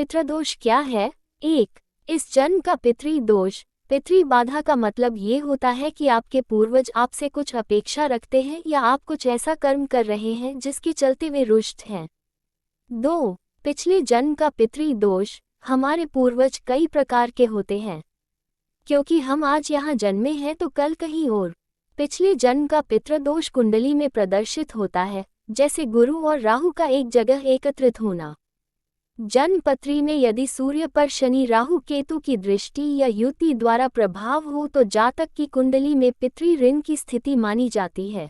पितृदोष क्या है? 1. इस जन्म का पितृदोष। पितृ बाधा का मतलब ये होता है कि आपके पूर्वज आपसे कुछ अपेक्षा रखते हैं या आप कुछ ऐसा कर्म कर रहे हैं जिसके चलते वे रुष्ट हैं। 2. पिछले जन्म का पितृदोष। हमारे पूर्वज कई प्रकार के होते हैं। क्योंकि हम आज यहाँ जन्मे हैं तो कल कहीं और। पिछले जन्म का पितृदोष कुंडली में प्रदर्शित होता है, जैसे गुरु और राहु का एक जगह एकत्रित होना। जन्म पत्री में यदि सूर्य पर शनि राहु केतु की दृष्टि या युति द्वारा प्रभाव हो तो जातक की कुंडली में पितृ ऋण की स्थिति मानी जाती है।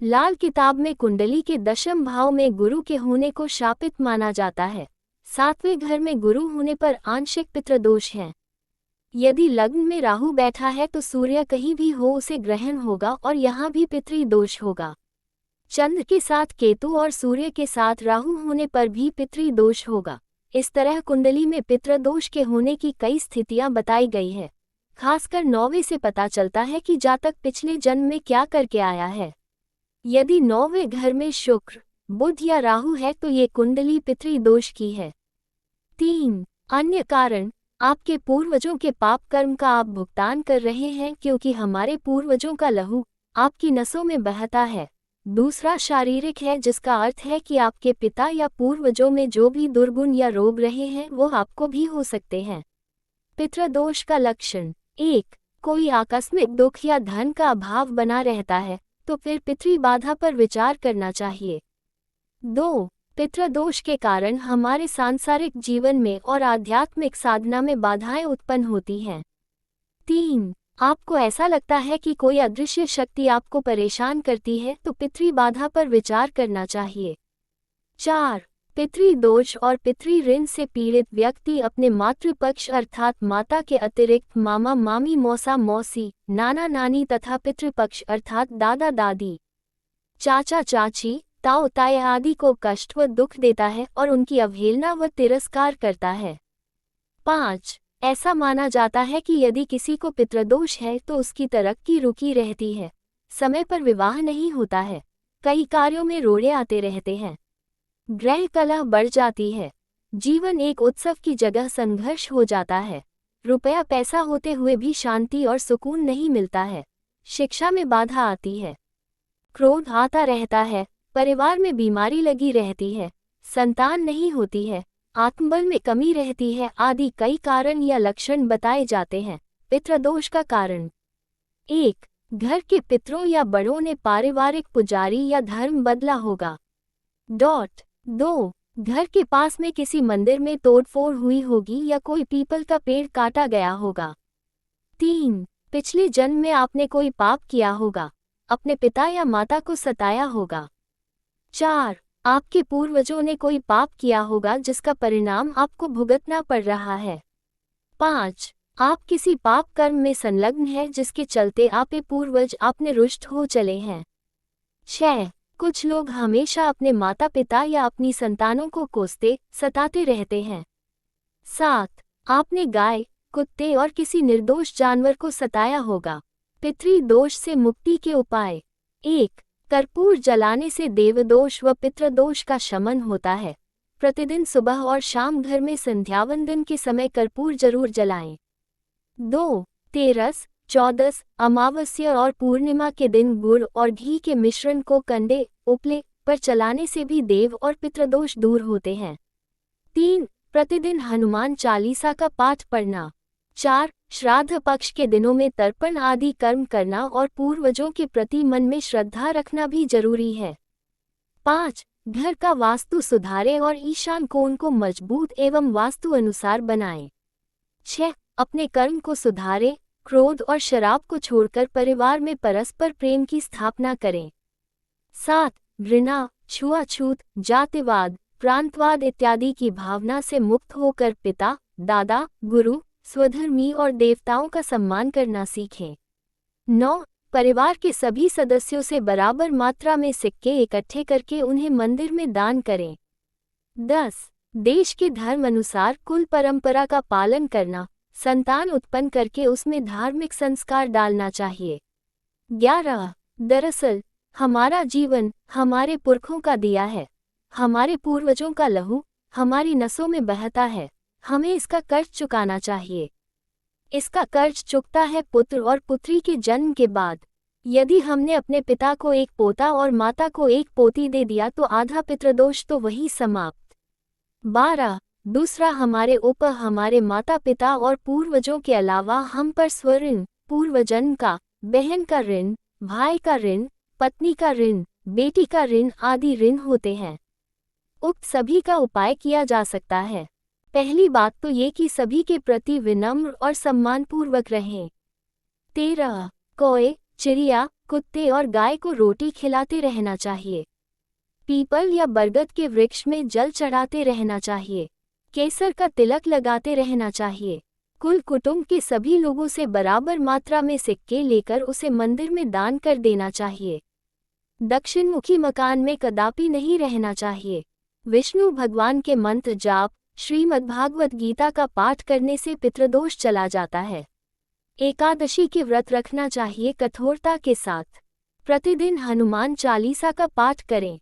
लाल किताब में कुंडली के दशम भाव में गुरु के होने को शापित माना जाता है। 7वें घर में गुरु होने पर आंशिक पितृदोष है। यदि लग्न में राहु बैठा है तो सूर्य कहीं भी हो उसे ग्रहण होगा और यहाँ भी पितृदोष होगा। चंद्र के साथ केतु और सूर्य के साथ राहु होने पर भी पितृदोष होगा। इस तरह कुंडली में पितृदोष के होने की कई स्थितियां बताई गई है। खासकर 9वें से पता चलता है कि जातक पिछले जन्म में क्या करके आया है। यदि 9वें घर में शुक्र, बुध या राहु है तो ये कुंडली पितृदोष की है। 3. अन्य कारण। आपके पूर्वजों के पाप कर्म का आप भुगतान कर रहे हैं क्योंकि हमारे पूर्वजों का लहू आपकी नसों में बहता है। दूसरा शारीरिक है, जिसका अर्थ है कि आपके पिता या पूर्वजों में जो भी दुर्गुण या रोग रहे हैं वो आपको भी हो सकते हैं। पितृदोष का लक्षण। 1. कोई आकस्मिक दुख या धन का अभाव बना रहता है तो फिर पितृ बाधा पर विचार करना चाहिए। 2. पितृदोष के कारण हमारे सांसारिक जीवन में और आध्यात्मिक साधना में बाधाएं उत्पन्न होती हैं। 3. आपको ऐसा लगता है कि कोई अदृश्य शक्ति आपको परेशान करती है तो पितृ बाधा पर विचार करना चाहिए। 4. पितृदोष और पितृ ऋण से पीड़ित व्यक्ति अपने मातृपक्ष अर्थात माता के अतिरिक्त मामा मामी मौसा मौसी नाना नानी तथा पितृपक्ष अर्थात दादा दादी चाचा चाची ताऊ ताए आदि को कष्ट व दुख देता है और उनकी अवहेलना व तिरस्कार करता है। 5. ऐसा माना जाता है कि यदि किसी को पितृदोष है तो उसकी तरक्की रुकी रहती है, समय पर विवाह नहीं होता है, कई कार्यों में रोड़े आते रहते हैं, ग्रह कलह बढ़ जाती है, जीवन एक उत्सव की जगह संघर्ष हो जाता है, रुपया पैसा होते हुए भी शांति और सुकून नहीं मिलता है, शिक्षा में बाधा आती है, क्रोध आता रहता है, परिवार में बीमारी लगी रहती है, संतान नहीं होती है, आत्मबल में कमी रहती है आदि कई कारण या लक्षण बताए जाते हैं। पितृदोष का कारण। 1. घर के पितरों या बड़ों ने पारिवारिक पुजारी या धर्म बदला होगा। 2. घर के पास में किसी मंदिर में तोड़फोड़ हुई होगी या कोई पीपल का पेड़ काटा गया होगा। 3. पिछले जन्म में आपने कोई पाप किया होगा, अपने पिता या माता को सताया होगा। 4. आपके पूर्वजों ने कोई पाप किया होगा जिसका परिणाम आपको भुगतना पड़ रहा है। 5. आप किसी पाप कर्म में संलग्न हैं जिसके चलते आपके पूर्वज आपने रुष्ट हो चले हैं। 6. कुछ लोग हमेशा अपने माता पिता या अपनी संतानों को कोसते सताते रहते हैं। 7. आपने गाय, कुत्ते और किसी निर्दोष जानवर को सताया होगा। पितृदोष से मुक्ति के उपाय। 1. कर्पूर जलाने से देवदोष व पितृदोष का शमन होता है। प्रतिदिन सुबह और शाम घर में संध्यावंदन के समय कर्पूर जरूर जलाएं। 2. तेरस, चौदस, अमावस्या और पूर्णिमा के दिन गुड़ और घी के मिश्रण को कंडे, उपले पर चलाने से भी देव और पितृदोष दूर होते हैं। 3. प्रतिदिन हनुमान चालीसा का पाठ पढ़ना। 4. श्राद्ध पक्ष के दिनों में तर्पण आदि कर्म करना और पूर्वजों के प्रति मन में श्रद्धा रखना भी जरूरी है। 5. घर का वास्तु सुधारें और ईशान कोण को मजबूत एवं वास्तु अनुसार बनाएं। 6. अपने कर्म को सुधारें, क्रोध और शराब को छोड़कर परिवार में परस्पर प्रेम की स्थापना करें। 7. घृणा, छुआछूत, जातिवाद, प्रांतवाद इत्यादि की भावना से मुक्त होकर पिता, दादा, गुरु, स्वधर्मी और देवताओं का सम्मान करना सीखें। 9. परिवार के सभी सदस्यों से बराबर मात्रा में सिक्के इकट्ठे करके उन्हें मंदिर में दान करें। 10. देश के धर्म अनुसार कुल परंपरा का पालन करना, संतान उत्पन्न करके उसमें धार्मिक संस्कार डालना चाहिए। 11. दरअसल हमारा जीवन हमारे पुरखों का दिया है, हमारे पूर्वजों का लहू हमारी नसों में बहता है, हमें इसका कर्ज चुकाना चाहिए। इसका कर्ज चुकता है पुत्र और पुत्री के जन्म के बाद। यदि हमने अपने पिता को एक पोता और माता को एक पोती दे दिया तो आधा पितृदोष तो वही समाप्त। 12 दूसरा, हमारे माता पिता और पूर्वजों के अलावा हम पर स्वऋण, पूर्वजन्म का, बहन का ऋण, भाई का ऋण, पत्नी का ऋण, बेटी का ऋण आदि ऋण होते हैं। उक्त सभी का उपाय किया जा सकता है। पहली बात तो ये कि सभी के प्रति विनम्र और सम्मानपूर्वक रहें। 13 कौए, चिड़िया, कुत्ते और गाय को रोटी खिलाते रहना चाहिए। पीपल या बरगद के वृक्ष में जल चढ़ाते रहना चाहिए। केसर का तिलक लगाते रहना चाहिए। कुल कुटुंब के सभी लोगों से बराबर मात्रा में सिक्के लेकर उसे मंदिर में दान कर देना चाहिए। दक्षिणमुखी मकान में कदापि नहीं रहना चाहिए। विष्णु भगवान के मंत्र जाप, श्रीमद्भागवत गीता का पाठ करने से पितृदोष चला जाता है। एकादशी के व्रत रखना चाहिए कठोरता के साथ। प्रतिदिन हनुमान चालीसा का पाठ करें।